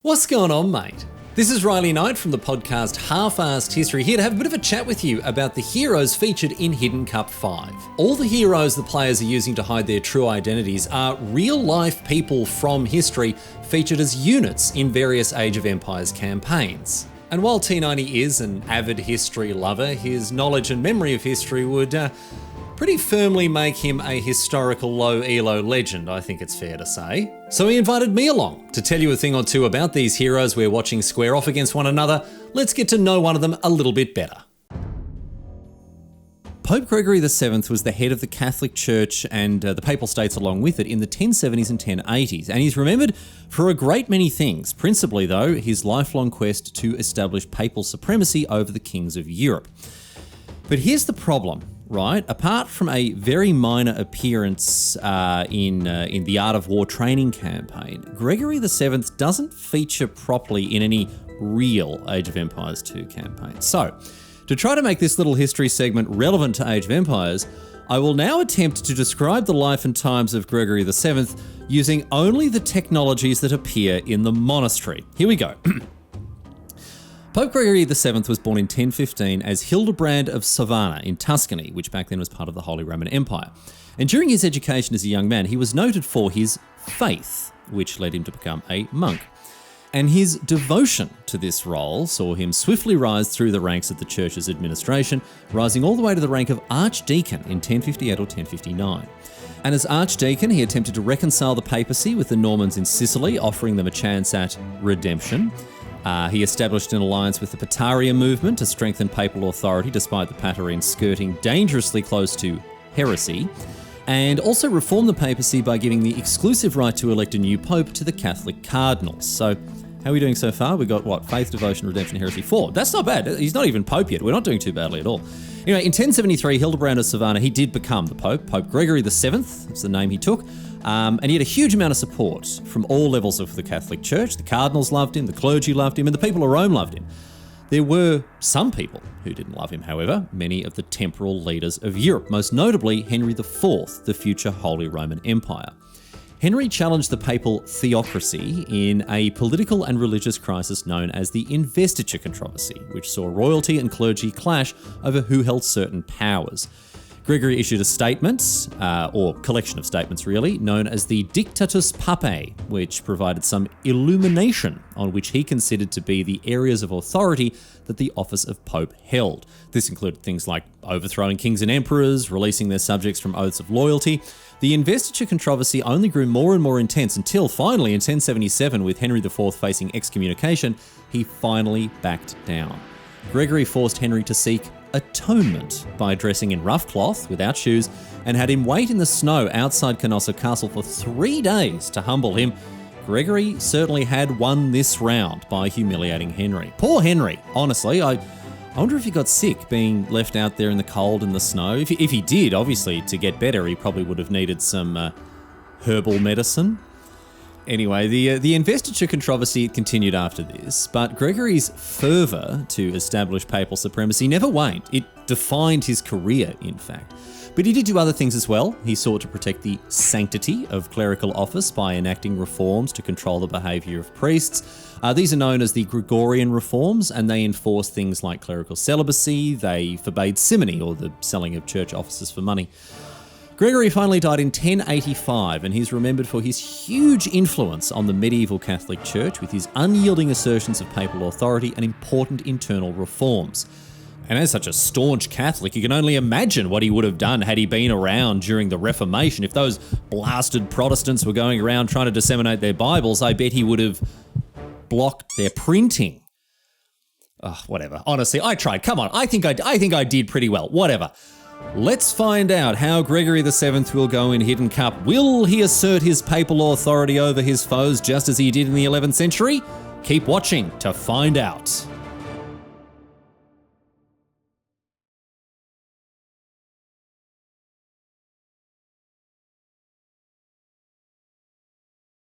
What's going on, mate? This is Riley Knight from the podcast Half-Assed History, here to have a bit of a chat with you about the heroes featured in Hidden Cup 5. All the heroes the players are using to hide their true identities are real-life people from history featured as units in various Age of Empires campaigns. And while T90 is an avid history lover, his knowledge and memory of history would pretty firmly make him a historical low elo legend, I think it's fair to say. So he invited me along to tell you a thing or two about these heroes we're watching square off against one another. Let's get to know one of them a little bit better. Pope Gregory VII was the head of the Catholic Church and the Papal States along with it in the 1070s and 1080s, and he's remembered for a great many things, principally though his lifelong quest to establish papal supremacy over the kings of Europe. But here's the problem. Right, apart from a very minor appearance in the Art of War training campaign, Gregory VII doesn't feature properly in any real Age of Empires 2 campaign. So, to try to make this little history segment relevant to Age of Empires, I will now attempt to describe the life and times of Gregory VII using only the technologies that appear in the monastery. Here we go. Pope Gregory VII was born in 1015 as Hildebrand of Savannah in Tuscany, which back then was part of the Holy Roman Empire. And during his education as a young man, he was noted for his faith, which led him to become a monk. And his devotion to this role saw him swiftly rise through the ranks of the church's administration, rising all the way to the rank of archdeacon in 1058 or 1059. And as archdeacon, he attempted to reconcile the papacy with the Normans in Sicily, offering them a chance at redemption. He established an alliance with the Pataria movement to strengthen papal authority despite the Patarines skirting dangerously close to heresy, and also reformed the papacy by giving the exclusive right to elect a new pope to the Catholic cardinals. So, how are we doing so far? We got what? Faith, devotion, redemption, heresy, 4. That's not bad. He's not even pope yet. We're not doing too badly at all. Anyway, in 1073, Hildebrand of Savannah, he did become the pope. Pope Gregory VII, that's the name he took. And he had a huge amount of support from all levels of the Catholic Church. The cardinals loved him, the clergy loved him, and the people of Rome loved him. There were some people who didn't love him, however, many of the temporal leaders of Europe, most notably Henry IV, the future Holy Roman Empire. Henry challenged the papal theocracy in a political and religious crisis known as the investiture controversy, which saw royalty and clergy clash over who held certain powers. Gregory issued a statement, or collection of statements really, known as the Dictatus Papae, which provided some illumination on which he considered to be the areas of authority that the office of Pope held. This included things like overthrowing kings and emperors, releasing their subjects from oaths of loyalty. The investiture controversy only grew more and more intense until finally in 1077, with Henry IV facing excommunication, he finally backed down. Gregory forced Henry to seek atonement by dressing in rough cloth without shoes and had him wait in the snow outside Canossa Castle for 3 days to humble him. Gregory certainly had won this round by humiliating Henry. Poor Henry, honestly. I wonder if he got sick being left out there in the cold and the snow. If he did, obviously, to get better, he probably would have needed some herbal medicine. Anyway, the investiture controversy continued after this, but Gregory's fervour to establish papal supremacy never waned. It defined his career, in fact. But he did do other things as well. He sought to protect the sanctity of clerical office by enacting reforms to control the behaviour of priests. These are known as the Gregorian reforms, and they enforced things like clerical celibacy. They forbade simony, or the selling of church offices for money. Gregory finally died in 1085, and he's remembered for his huge influence on the medieval Catholic Church with his unyielding assertions of papal authority and important internal reforms. And as such a staunch Catholic, you can only imagine what he would have done had he been around during the Reformation. If those blasted Protestants were going around trying to disseminate their Bibles, I bet he would have blocked their printing. Whatever. Honestly, I tried. Come on. I think I did pretty well. Whatever. Let's find out how Gregory VII will go in Hidden Cup. Will he assert his papal authority over his foes just as he did in the 11th century? Keep watching to find out.